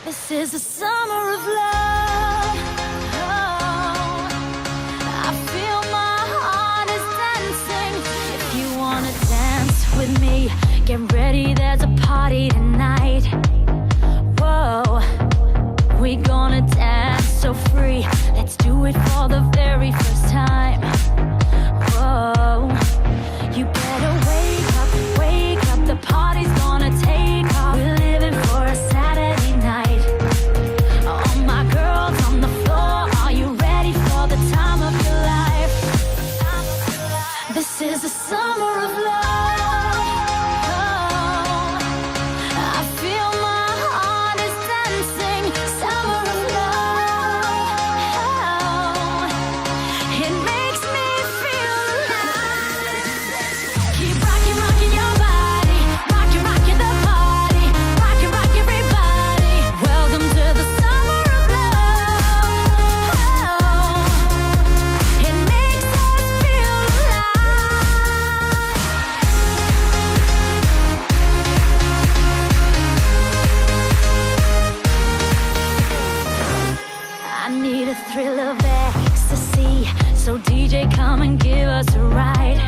This is the summer of love. Oh, I feel my heart is dancing. If you wanna dance with me, get ready, there's a party tonight. Whoa, we gonna dance so free. Let's do it for the very first time. Whoa, you better wake up, the party's gonna take off. We're living for a Saturday night. All my girls on the floor, are you ready for the time of your life? This is the summer of love. Oh, I feel my heart is dancing. Summer of love. Oh, it makes me feel alive. Keep rocking, rocking your body. Rocking, rocking the party. Rocking, rock everybody. Welcome to the summer of love. Oh, it makes us feel alive. I need a thrill of ecstasy, so DJ, come and give us a ride.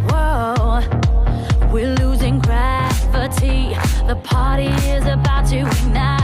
Whoa, we're losing gravity. The party is about to ignite.